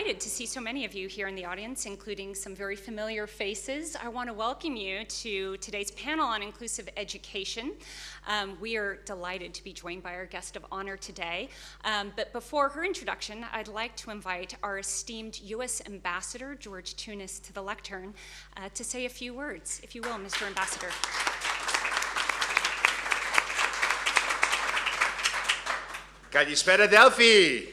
delighted to see so many of you here in the audience, including some very familiar faces. I want to welcome you to today's panel on inclusive education. We are delighted to be joined by our guest of honor today. But before her introduction, I'd like to invite our esteemed U.S. Ambassador, George Tsunis, to the lectern to say a few words, if you will, Mr. Ambassador. Καλησπέρα, Delphi!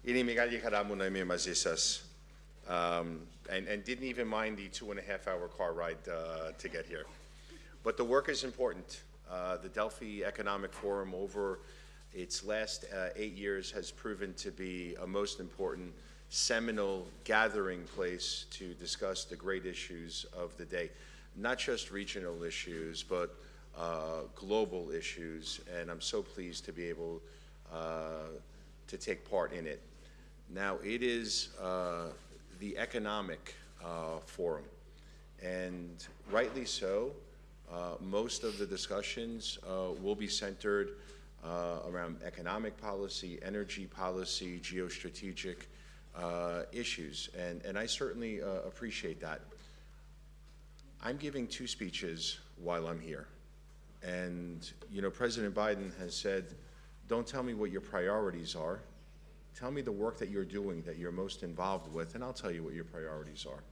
Είναι η μεγάλη χαρά μου να είμαι μαζί σας. And didn't even mind the 2.5-hour car ride to get here. But the work is important. The Delphi Economic Forum over its last 8 years has proven to be a most important seminal gathering place to discuss the great issues of the day. Not just regional issues, but global issues, and I'm so pleased to be able to take part in it. Now, it is the Economic Forum, and rightly so. Most of the discussions will be centered around economic policy, energy policy, geostrategic issues, and I certainly appreciate that. I'm giving 2 speeches while I'm here. And, you know, President Biden has said, don't tell me what your priorities are. Tell me the work that you're doing, that you're most involved with, and I'll tell you what your priorities are.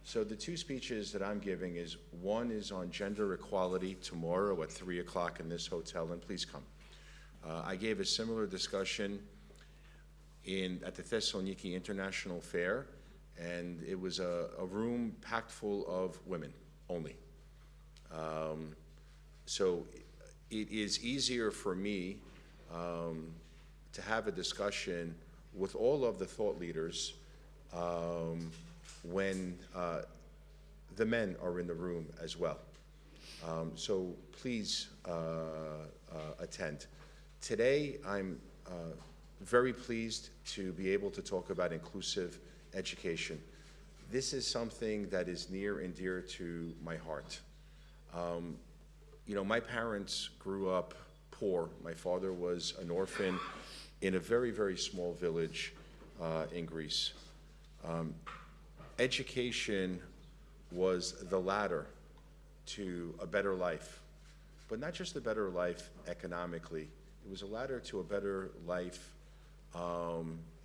So the 2 speeches that I'm giving is, one is on gender equality tomorrow at 3 o'clock in this hotel, and please come. I gave a similar discussion at the Thessaloniki International Fair, and it was a room packed full of women only. So it is easier for me to have a discussion with all of the thought leaders when the men are in the room as well. So please attend. Today, I'm very pleased to be able to talk about inclusive education. This is something that is near and dear to my heart. You know, my parents grew up poor. My father was an orphan in a very, very small village in Greece. Education was the ladder to a better life, but not just a better life economically. It was a ladder to a better life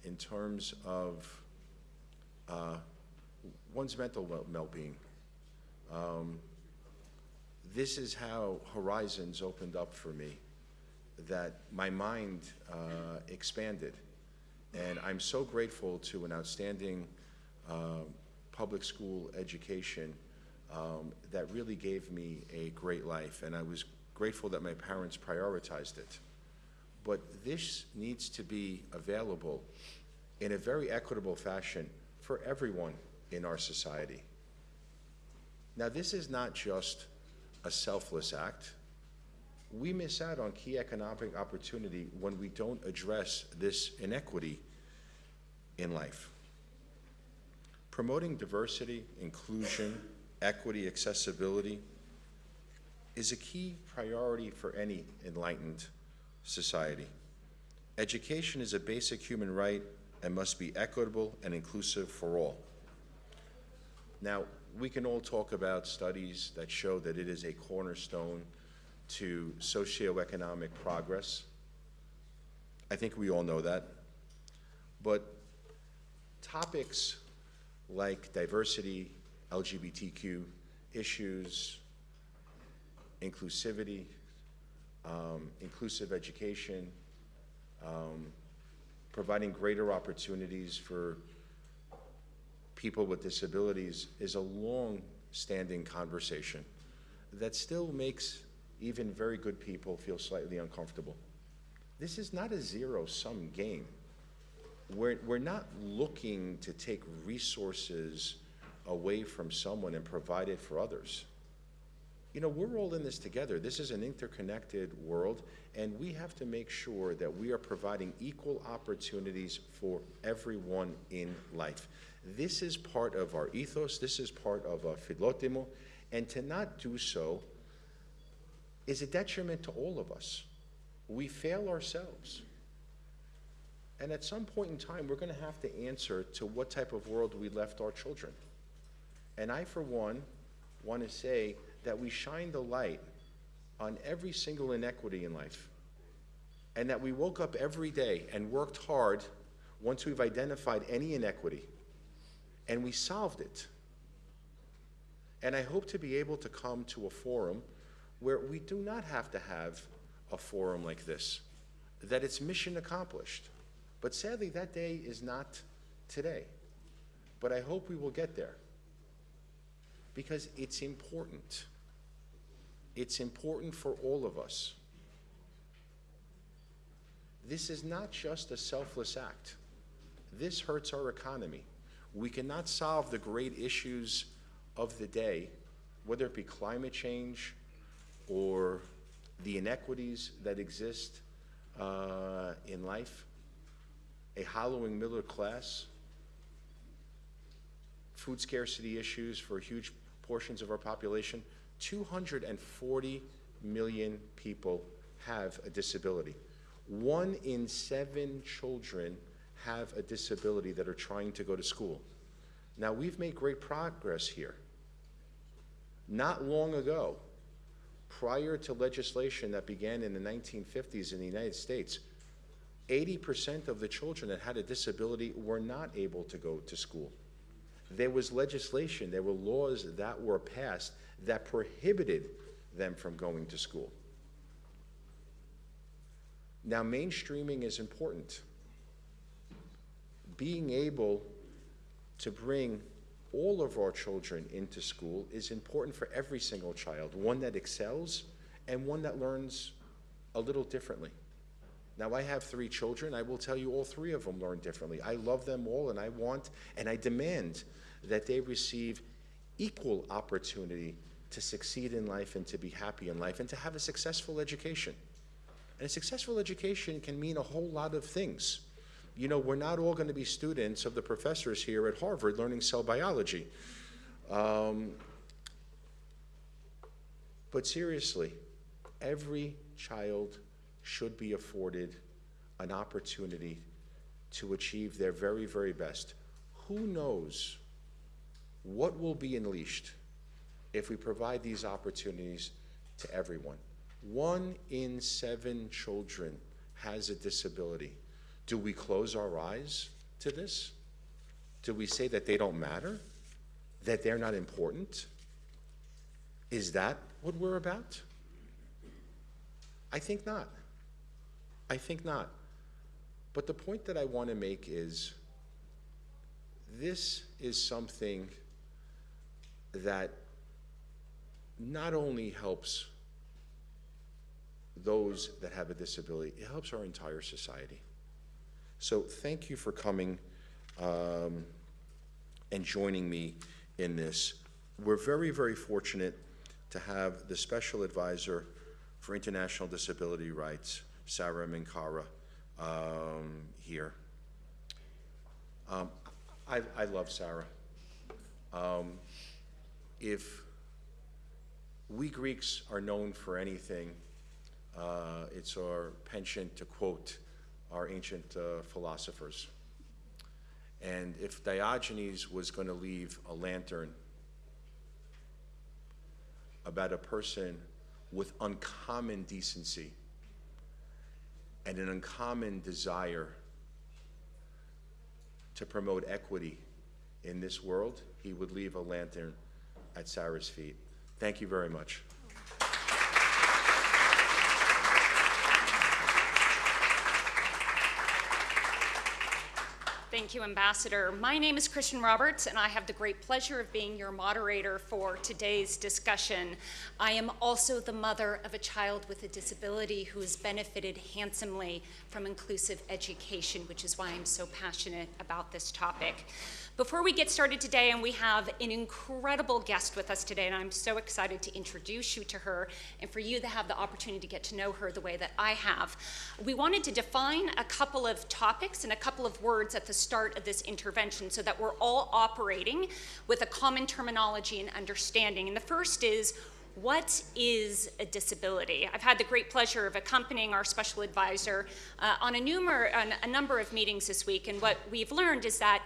in terms of one's mental well-being. This is how horizons opened up for me, that my mind expanded. And I'm so grateful to an outstanding public school education that really gave me a great life. And I was grateful that my parents prioritized it. But this needs to be available in a very equitable fashion for everyone in our society. Now, this is not just a selfless act. We miss out on key economic opportunity when we don't address this inequity in life. Promoting diversity, inclusion, equity, accessibility is a key priority for any enlightened society. Education is a basic human right and must be equitable and inclusive for all. Now, we can all talk about studies that show that it is a cornerstone to socioeconomic progress. I think we all know that. But topics like diversity, LGBTQ issues, inclusivity, inclusive education, providing greater opportunities for people with disabilities is a long-standing conversation that still makes even very good people feel slightly uncomfortable. This is not a zero-sum game. We're not looking to take resources away from someone and provide it for others. You know, we're all in this together. This is an interconnected world, and we have to make sure that we are providing equal opportunities for everyone in life. This is part of our ethos. This is part of our philotimo, and to not do so is a detriment to all of us. We fail ourselves. And at some point in time, we're going to have to answer to what type of world we left our children. And I, for one, want to say that we shine the light on every single inequity in life. And that we woke up every day and worked hard once we've identified any inequity. And we solved it. And I hope to be able to come to a forum where we do not have to have a forum like this, that it's mission accomplished. But sadly, that day is not today. But I hope we will get there, because it's important. It's important for all of us. This is not just a selfless act. This hurts our economy. We cannot solve the great issues of the day, whether it be climate change or the inequities that exist in life, a hollowing middle class, food scarcity issues for huge portions of our population. 240 million people have a disability. 1 in 7 children have a disability that are trying to go to school. Now, we've made great progress here. Not long ago, prior to legislation that began in the 1950s in the United States, 80% of the children that had a disability were not able to go to school. There was legislation, there were laws that were passed that prohibited them from going to school. Now, mainstreaming is important. Being able to bring all of our children into school is important for every single child, one that excels and one that learns a little differently. Now, I have 3 children. I will tell you all 3 of them learn differently. I love them all, and I want and I demand that they receive equal opportunity to succeed in life and to be happy in life and to have a successful education. And a successful education can mean a whole lot of things. You know, we're not all going to be students of the professors here at Harvard learning cell biology. But seriously, every child should be afforded an opportunity to achieve their very, very best. Who knows what will be unleashed if we provide these opportunities to everyone? 1 in 7 children has a disability. Do we close our eyes to this? Do we say that they don't matter? That they're not important? Is that what we're about? I think not. I think not. But the point that I want to make is this is something that not only helps those that have a disability, it helps our entire society. So thank you for coming and joining me in this. We're very, very fortunate to have the Special Advisor for International Disability Rights, Sara Minkara, here. I love Sara. If we Greeks are known for anything, it's our penchant to quote our ancient philosophers. And if Diogenes was going to leave a lantern about a person with uncommon decency and an uncommon desire to promote equity in this world, he would leave a lantern at Sara's feet. Thank you very much. Thank you, Ambassador. My name is Kristin Roberts, and I have the great pleasure of being your moderator for today's discussion. I am also the mother of a child with a disability who has benefited handsomely from inclusive education, which is why I'm so passionate about this topic. Before we get started today, and we have an incredible guest with us today, and I'm so excited to introduce you to her and for you to have the opportunity to get to know her the way that I have. We wanted to define a couple of topics and a couple of words at the start of this intervention so that we're all operating with a common terminology and understanding. And the first is What is a disability? I've had the great pleasure of accompanying our special advisor on a number of meetings this week, and what we've learned is that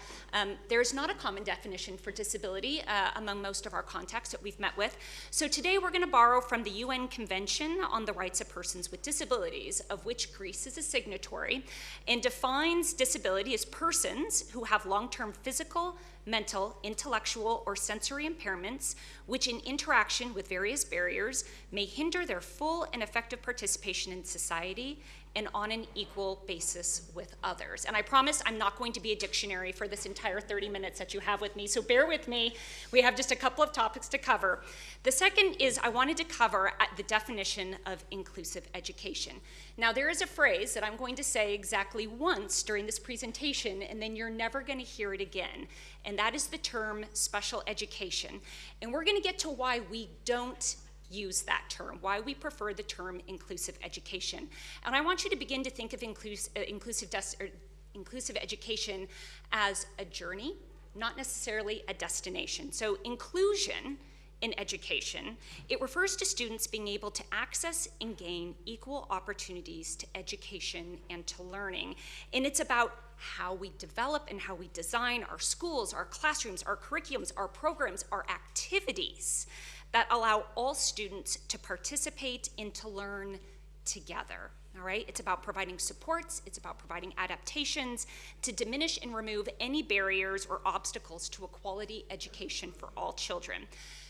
there's not a common definition for disability among most of our contacts that we've met with. So today we're going to borrow from the UN Convention on the Rights of Persons with Disabilities, of which Greece is a signatory, and defines disability as persons who have long-term physical, mental, intellectual, or sensory impairments, which in interaction with various barriers may hinder their full and effective participation in society and on an equal basis with others. And I promise I'm not going to be a dictionary for this entire 30 minutes that you have with me, so bear with me. We have just a couple of topics to cover. The second is I wanted to cover the definition of inclusive education. Now, there is a phrase that I'm going to say exactly once during this presentation, and then you're never going to hear it again, and that is the term special education. And we're going to get to why we don't use that term, why we prefer the term inclusive education. And I want you to begin to think of inclusive education as a journey, not necessarily a destination. So inclusion in education, it refers to students being able to access and gain equal opportunities to education and to learning. And it's about how we develop and how we design our schools, our classrooms, our curriculums, our programs, our activities that allow all students to participate and to learn together. All right? It's about providing supports, it's about providing adaptations to diminish and remove any barriers or obstacles to a quality education for all children.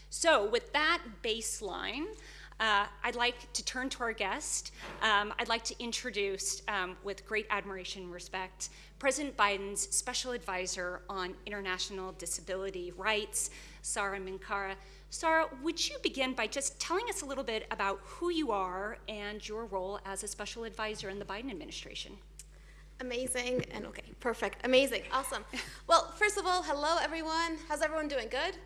So with that baseline, I'd like to turn to our guest. I'd like to introduce, with great admiration and respect, President Biden's Special Advisor on International Disability Rights, Sara Minkara. Sara, would you begin by just telling us a little bit about who you are and your role as a special advisor in the Biden administration? Amazing, and okay, perfect, amazing, awesome. Well, first of all, hello everyone. How's everyone doing? Good?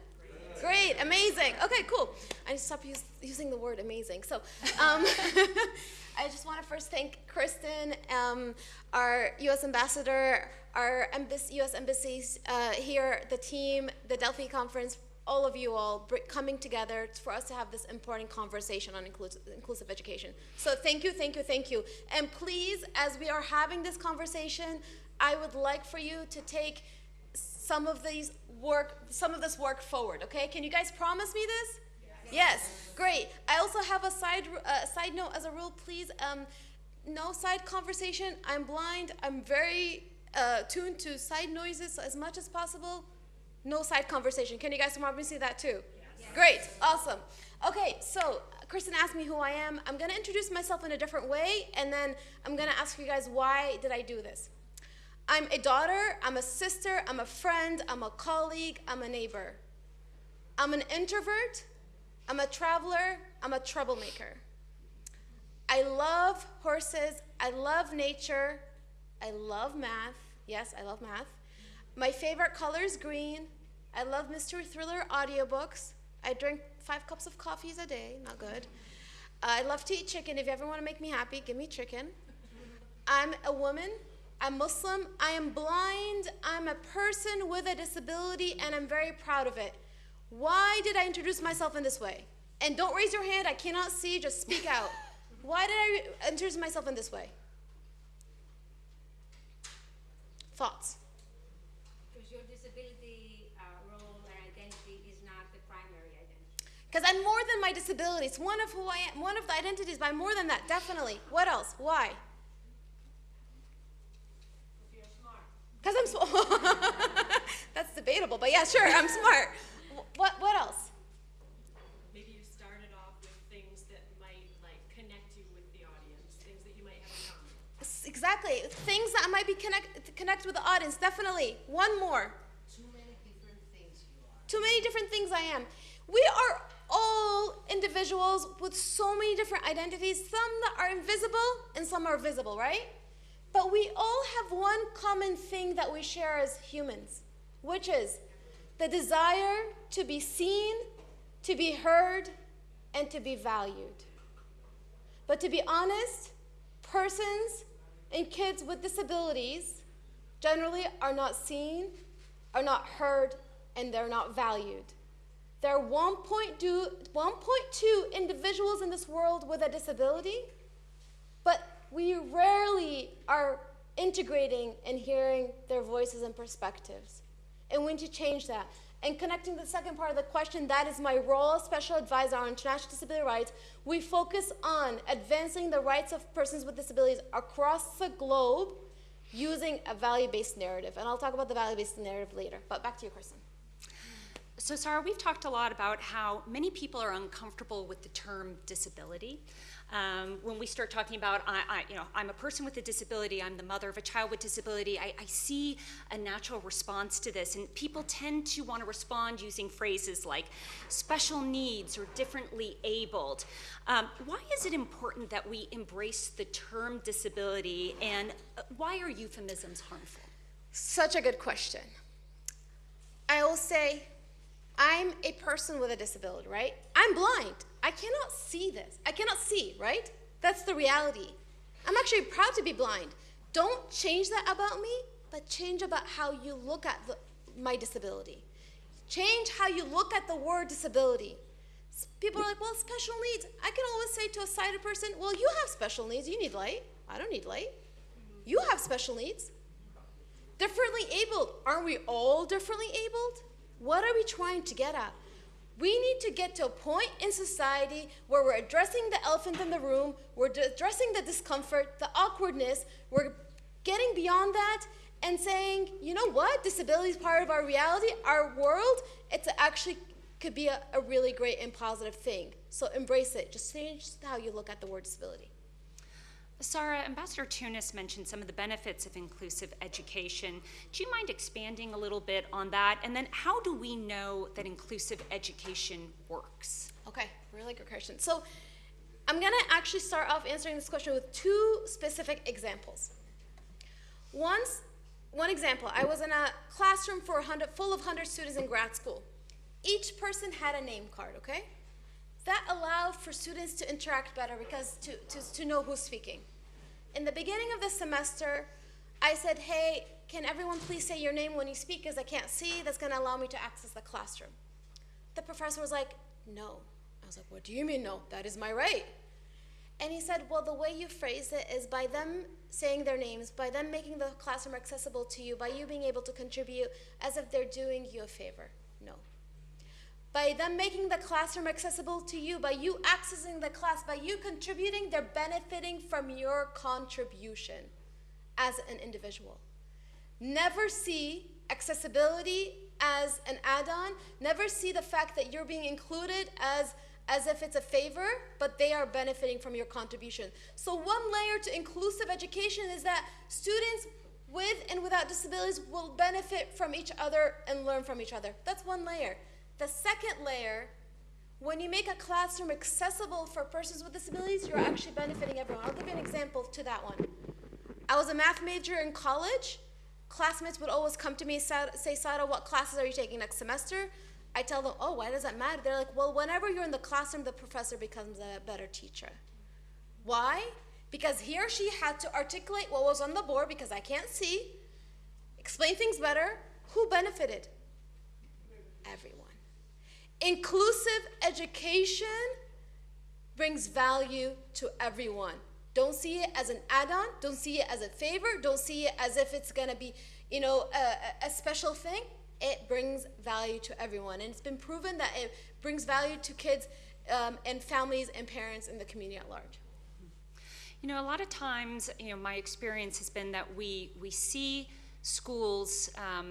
Great, amazing. Okay, cool. I need to stop using the word amazing. So, I just want to first thank Kristin, our U.S. ambassador, our U.S. embassies here, the team, the Delphi conference, all of you all coming together for us to have this important conversation on inclusive education. So thank you, thank you, thank you. And please, as we are having this conversation, I would like for you to take some of this work forward, okay? Can you guys promise me this? Yes, great. I also have a side note as a rule, please. No side conversation. I'm blind. I'm very tuned to side noises as much as possible. No side conversation. Can you guys promise me that too? Yes. Great, awesome. Okay, so Kristin asked me who I am. I'm gonna introduce myself in a different way, and then I'm gonna ask you guys why did I do this. I'm a daughter, I'm a sister, I'm a friend, I'm a colleague, I'm a neighbor. I'm an introvert, I'm a traveler, I'm a troublemaker. I love horses, I love nature, I love math. Yes, I love math. My favorite color is green. I love mystery thriller audiobooks. I drink 5 cups of coffee a day, not good. I love to eat chicken. If you ever want to make me happy, give me chicken. I'm a woman. I'm Muslim. I am blind. I'm a person with a disability, and I'm very proud of it. Why did I introduce myself in this way? And don't raise your hand. I cannot see. Just speak out. Why did I introduce myself in this way? Thoughts? Because your disability role and identity is not the primary identity. Because I'm more than my disability. It's one of who I am, one of the identities, but I'm more than that, definitely. What else? Why? If you're smart. Because I'm smart. That's debatable, but yeah, sure, I'm smart. What else? Maybe you started off with things that might connect you with the audience, things that you might have in common. Exactly. Things that might be connect with the audience, definitely. One more. Too many different things you are. Too many different things I am. We are all individuals with so many different identities, some that are invisible and some are visible, right? But we all have one common thing that we share as humans, which is the desire to be seen, to be heard, and to be valued. But to be honest, persons and kids with disabilities generally are not seen, are not heard, and they're not valued. There are 1.2 individuals in this world with a disability, but we rarely are integrating and hearing their voices and perspectives. And we need to change that. And connecting to the second part of the question, that is my role as Special Advisor on International Disability Rights. We focus on advancing the rights of persons with disabilities across the globe using a value-based narrative. And I'll talk about the value-based narrative later. But back to you, Kristin. So Sara, we've talked a lot about how many people are uncomfortable with the term disability. When we start talking about, I'm a person with a disability, I'm the mother of a child with disability, I see a natural response to this, and people tend to want to respond using phrases like special needs or differently abled. Why is it important that we embrace the term disability, and why are euphemisms harmful? Such a good question. I will say, I'm a person with a disability, right? I'm blind. I cannot see this. I cannot see, right? That's the reality. I'm actually proud to be blind. Don't change that about me, but change about how you look at my disability. Change how you look at the word disability. People are like, well, special needs. I can always say to a sighted person, well, you have special needs. You need light. I don't need light. You have special needs. Differently abled. Aren't we all differently abled? What are we trying to get at? We need to get to a point in society where we're addressing the elephant in the room, we're addressing the discomfort, the awkwardness, we're getting beyond that and saying, you know what, disability is part of our reality, our world, it's actually could be a really great and positive thing. So embrace it, just change how you look at the word disability. Sara, Ambassador Tsunis mentioned some of the benefits of inclusive education. Do you mind expanding a little bit on that? And then how do we know that inclusive education works? Okay, really good question. So I'm gonna actually start off answering this question with two specific examples. One example, I was in a classroom full of 100 students in grad school. Each person had a name card, okay? That allowed for students to interact better because to know who's speaking. In the beginning of the semester, I said, hey, can everyone please say your name when you speak because I can't see? That's gonna allow me to access the classroom. The professor was like, no. I was like, what do you mean no? That is my right. And he said, well, the way you phrase it is by them saying their names, by them making the classroom accessible to you, by you being able to contribute as if they're doing you a favor. No. By them making the classroom accessible to you, by you accessing the class, by you contributing, they're benefiting from your contribution as an individual. Never see accessibility as an add-on. Never see the fact that you're being included as if it's a favor, but they are benefiting from your contribution. So one layer to inclusive education is that students with and without disabilities will benefit from each other and learn from each other. That's one layer. The second layer, when you make a classroom accessible for persons with disabilities, you're actually benefiting everyone. I'll give you an example to that one. I was a math major in college. Classmates would always come to me and say, Sara, what classes are you taking next semester? I tell them, oh, why does that matter? They're like, well, whenever you're in the classroom, the professor becomes a better teacher. Why? Because he or she had to articulate what was on the board because I can't see, explain things better. Who benefited? Everyone. Inclusive education brings value to everyone. Don't see it as an add-on. Don't see it as a favor. Don't see it as if it's going to be, a special thing. It brings value to everyone. And it's been proven that it brings value to kids and families and parents in the community at large. A lot of times, my experience has been that we see schools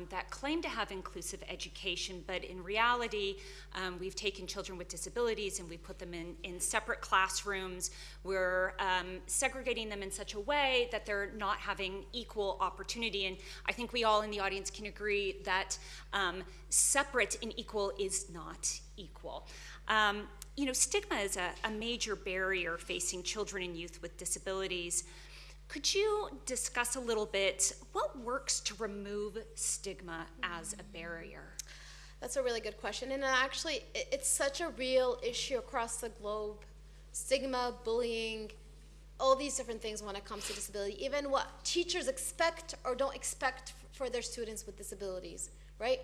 that claim to have inclusive education, but in reality, we've taken children with disabilities and we put them in separate classrooms. We're segregating them in such a way that they're not having equal opportunity. And I think we all in the audience can agree that separate and equal is not equal. Stigma is a major barrier facing children and youth with disabilities. Could you discuss a little bit what works to remove stigma as a barrier? That's a really good question. And actually, it's such a real issue across the globe. Stigma, bullying, all these different things when it comes to disability. Even what teachers expect or don't expect for their students with disabilities, right?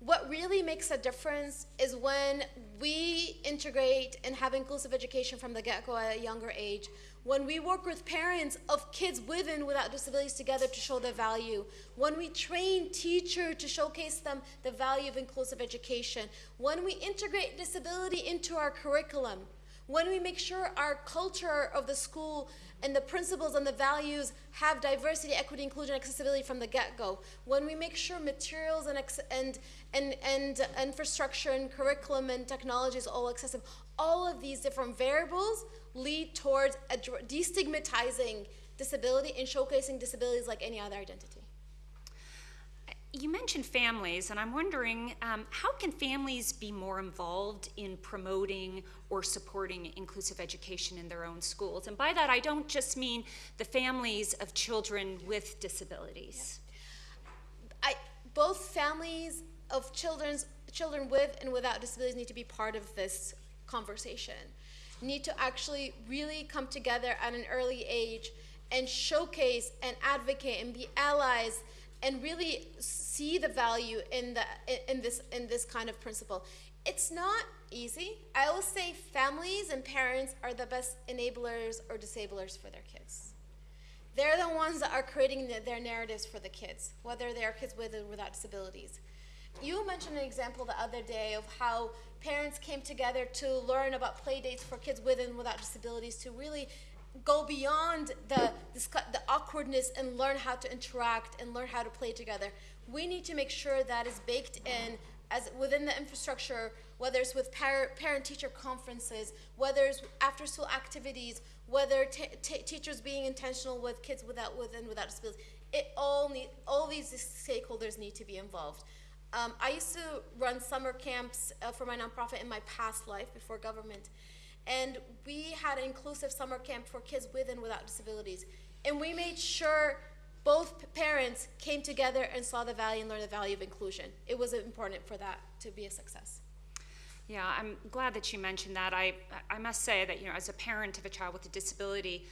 What really makes a difference is when we integrate and have inclusive education from the get-go at a younger age, when we work with parents of kids with and without disabilities together to show their value, when we train teachers to showcase them the value of inclusive education, when we integrate disability into our curriculum, when we make sure our culture of the school and the principles and the values have diversity, equity, inclusion, accessibility from the get-go, when we make sure materials and infrastructure and curriculum and technology is all accessible, all of these different variables lead towards destigmatizing disability and showcasing disabilities like any other identity. You mentioned families, and I'm wondering, how can families be more involved in promoting or supporting inclusive education in their own schools? And by that, I don't just mean the families of children with disabilities. Yeah. Both families of children with and without disabilities need to be part of this conversation, need to actually really come together at an early age and showcase and advocate and be allies and really see the value in this kind of principle. It's not easy. I always say families and parents are the best enablers or disablers for their kids. They're the ones that are creating their narratives for the kids, whether they are kids with or without disabilities. You mentioned an example the other day of how parents came together to learn about play dates for kids with and without disabilities to really go beyond the awkwardness and learn how to interact and learn how to play together. We need to make sure that is baked in as within the infrastructure, whether it's with parent-teacher conferences, whether it's after-school activities, whether teachers being intentional with kids with and without disabilities. All these stakeholders need to be involved. I used to run summer camps for my nonprofit in my past life before government. And we had an inclusive summer camp for kids with and without disabilities. And we made sure both parents came together and saw the value and learned the value of inclusion. It was important for that to be a success. Yeah, I'm glad that you mentioned that. I must say that, as a parent of a child with a disability,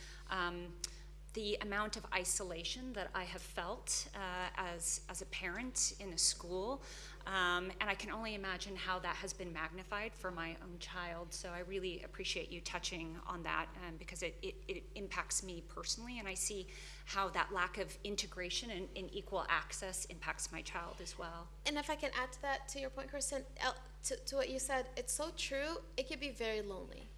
the amount of isolation that I have felt as a parent in a school, and I can only imagine how that has been magnified for my own child. So I really appreciate you touching on that because it impacts me personally, and I see how that lack of integration and equal access impacts my child as well. And if I can add to that, to your point, Kristin, to what you said, it's so true. It can be very lonely.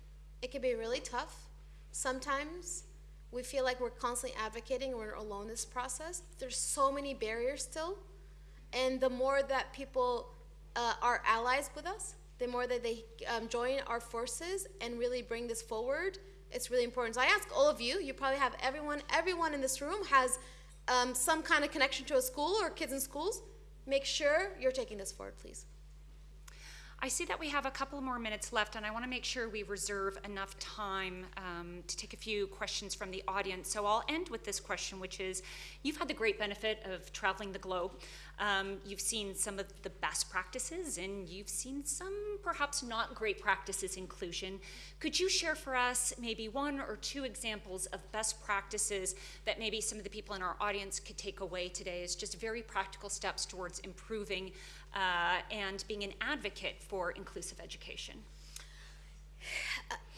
It can be really tough. Sometimes we feel like we're constantly advocating and we're alone in this process. There's so many barriers still. And the more that people are allies with us, the more that they join our forces and really bring this forward, it's really important. So I ask all of you, you probably have everyone in this room has some kind of connection to a school or kids in schools. Make sure you're taking this forward, please. I see that we have a couple more minutes left, and I want to make sure we reserve enough time to take a few questions from the audience. So I'll end with this question, which is, you've had the great benefit of traveling the globe. You've seen some of the best practices, and you've seen some perhaps not great practices inclusion. Could you share for us maybe one or two examples of best practices that maybe some of the people in our audience could take away today as just very practical steps towards improving and being an advocate for inclusive education?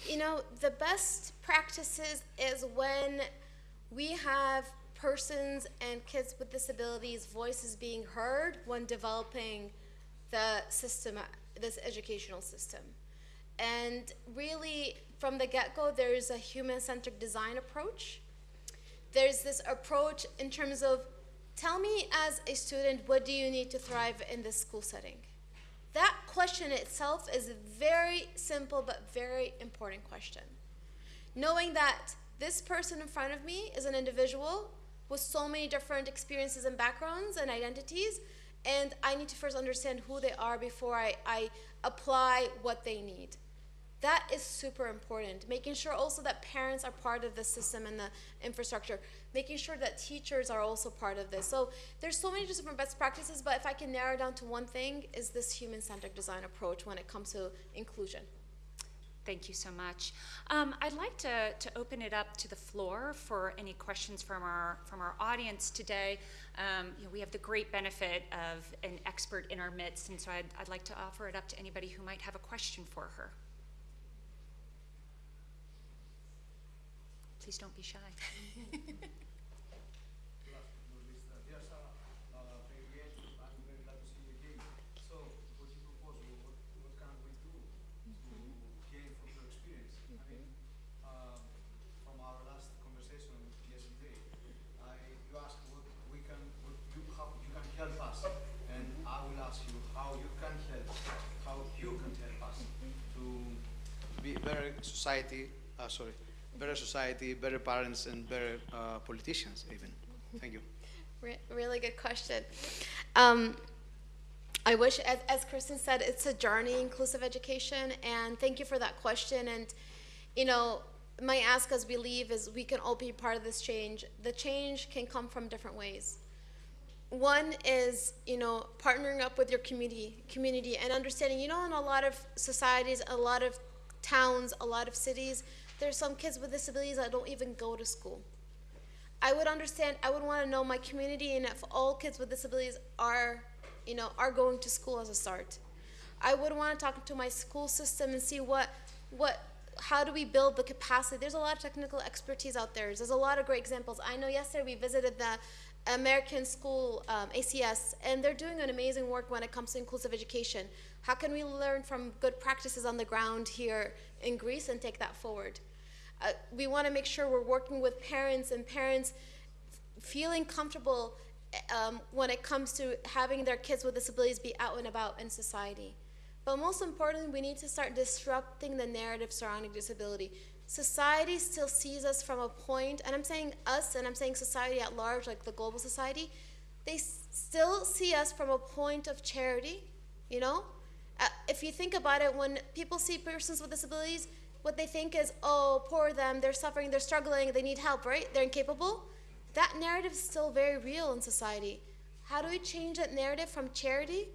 The best practices is when we have persons and kids with disabilities' voices being heard when developing the system, this educational system. And really, from the get-go, there's a human-centric design approach. There's this approach in terms of, tell me as a student, what do you need to thrive in this school setting? That question itself is a very simple but very important question. Knowing that this person in front of me is an individual with so many different experiences and backgrounds and identities, and I need to first understand who they are before I apply what they need. That is super important. Making sure also that parents are part of the system and the infrastructure. Making sure that teachers are also part of this. So there's so many different best practices, but if I can narrow down to one thing, is this human-centered design approach when it comes to inclusion. Thank you so much. I'd like to open it up to the floor for any questions from our audience today. We have the great benefit of an expert in our midst, and so I'd like to offer it up to anybody who might have a question for her. Please don't be shy. Dear Sara, thank you again. I'm very glad to see you again. So, what you propose, what can we do to gain from your experience? I mean, from our last conversation yesterday, you asked how you can help us, and I will ask you how you can help us to be better society. Better society, better parents, and better politicians, even. Thank you. Really good question. I wish, as Kristin said, it's a journey, inclusive education, and thank you for that question. And, my ask as we leave is we can all be part of this change. The change can come from different ways. One is, partnering up with your community and understanding, in a lot of societies, a lot of towns, a lot of cities, there's some kids with disabilities that don't even go to school. I would want to know my community, and if all kids with disabilities are going to school as a start. I would want to talk to my school system and see how do we build the capacity. There's a lot of technical expertise out there. There's a lot of great examples. I know yesterday we visited the American school, ACS, and they're doing an amazing work when it comes to inclusive education. How can we learn from good practices on the ground here in Greece and take that forward? We want to make sure we're working with parents, and parents feeling comfortable when it comes to having their kids with disabilities be out and about in society. But most importantly, we need to start disrupting the narrative surrounding disability. Society still sees us from a point, and I'm saying us, and I'm saying society at large, like the global society, they still see us from a point of charity, If you think about it, when people see persons with disabilities, what they think is, oh, poor them, they're suffering, they're struggling, they need help, right? They're incapable. That narrative is still very real in society. How do we change that narrative from charity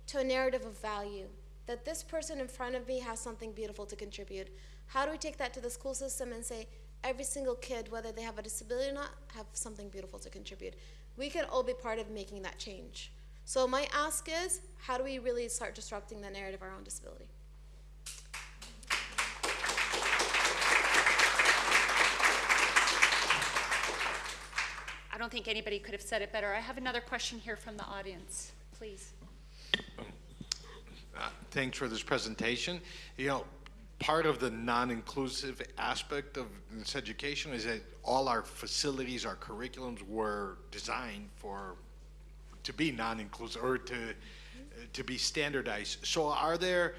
to a narrative of value? That this person in front of me has something beautiful to contribute. How do we take that to the school system and say, every single kid, whether they have a disability or not, have something beautiful to contribute? We can all be part of making that change. So my ask is, how do we really start disrupting the narrative around disability? I don't think anybody could have said it better. I have another question here from the audience, please. Thanks for this presentation. Part of the non-inclusive aspect of this education is that all our facilities, our curriculums were designed to be non-inclusive or to be standardized. So are there,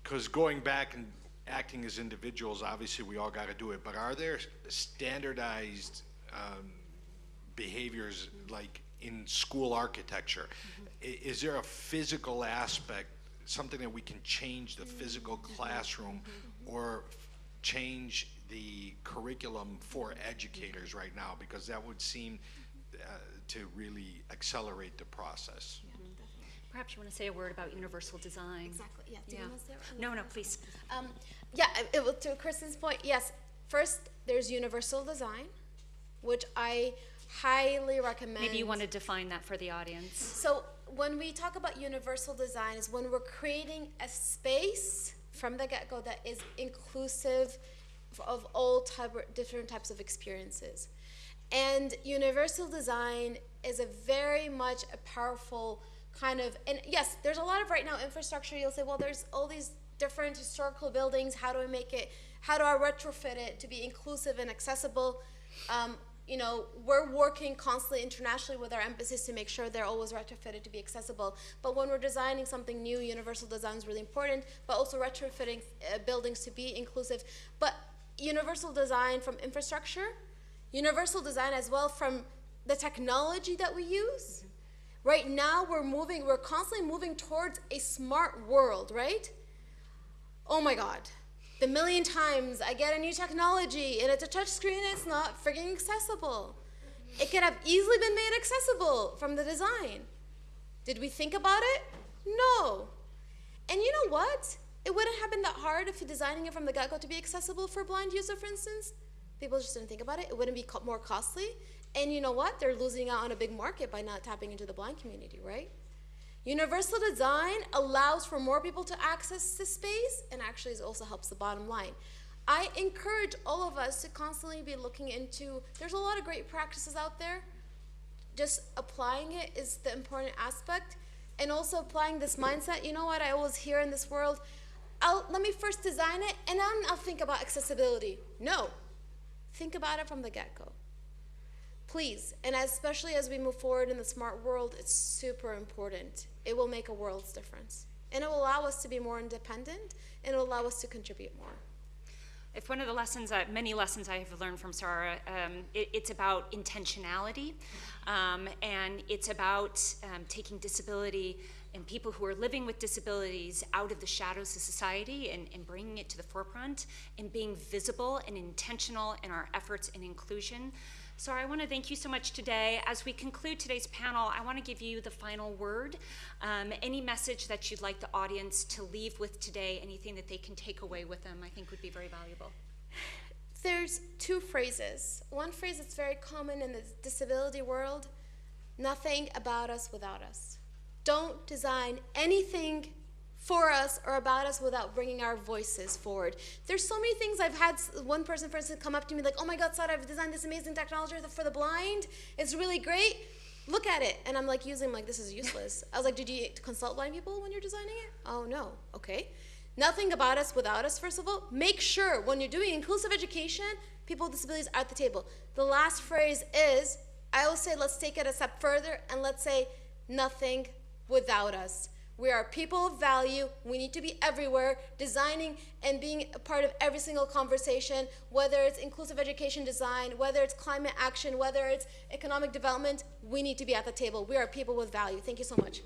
because going back and acting as individuals, obviously we all got to do it, but are there standardized behaviors like in school architecture? Is there a physical aspect, something that we can change the physical classroom or change the curriculum for educators right now? Because that would seem to really accelerate the process. Perhaps you want to say a word about universal design. Exactly, yeah. Do you want to say it? No, please. To Kristin's point, yes. First, there's universal design, which I highly recommend. Maybe you want to define that for the audience. So when we talk about universal design is when we're creating a space from the get-go that is inclusive of all different types of experiences. And universal design is a very much a powerful kind of, and yes, there's a lot of right now infrastructure. You'll say, well, there's all these different historical buildings. How do I retrofit it to be inclusive and accessible? We're working constantly internationally with our embassies to make sure they're always retrofitted to be accessible. But when we're designing something new, universal design is really important, but also retrofitting buildings to be inclusive. But universal design from infrastructure, universal design as well from the technology that we use. Right now, we're constantly moving towards a smart world, right? Oh my God. The million times I get a new technology and it's a touch screen, it's not friggin' accessible. It could have easily been made accessible from the design. Did we think about it? No. And you know what? it wouldn't have been that hard if you're designing it from the get-go to be accessible for a blind user, for instance. People just didn't think about it. It wouldn't be more costly. And you know what? They're losing out on a big market by not tapping into the blind community, right? Universal design allows for more people to access this space and actually also helps the bottom line. I encourage all of us to constantly be looking into, there's a lot of great practices out there. Just applying it is the important aspect. And also applying this mindset, you know what I always hear in this world? Let me first design it and then I'll think about accessibility. No, think about it from the get-go. Please, and especially as we move forward in the smart world, it's super important. It will make a world's difference. And it will allow us to be more independent, and it will allow us to contribute more. If one of the lessons, many lessons I have learned from Sara, it's about intentionality, and it's about taking disability and people who are living with disabilities out of the shadows of society and bringing it to the forefront and being visible and intentional in our efforts in inclusion. Sara, I want to thank you so much today. As we conclude today's panel, I want to give you the final word. Any message that you'd like the audience to leave with today, anything that they can take away with them, I think would be very valuable. There's two phrases. One phrase that's very common in the disability world, nothing about us without us. Don't design anything for us or about us without bringing our voices forward. There's so many things. I've had one person, for instance, come up to me like, oh my God, Sara, I've designed this amazing technology for the blind. It's really great. Look at it. And I'm like using like, this is useless. I was like, did you consult blind people when you're designing it? Oh no, okay. Nothing about us without us, first of all. Make sure when you're doing inclusive education, people with disabilities are at the table. The last phrase is, I always say, let's take it a step further and let's say, nothing without us. We are people of value. We need to be everywhere, designing and being a part of every single conversation, whether it's inclusive education design, whether it's climate action, whether it's economic development, we need to be at the table. We are people with value. Thank you so much.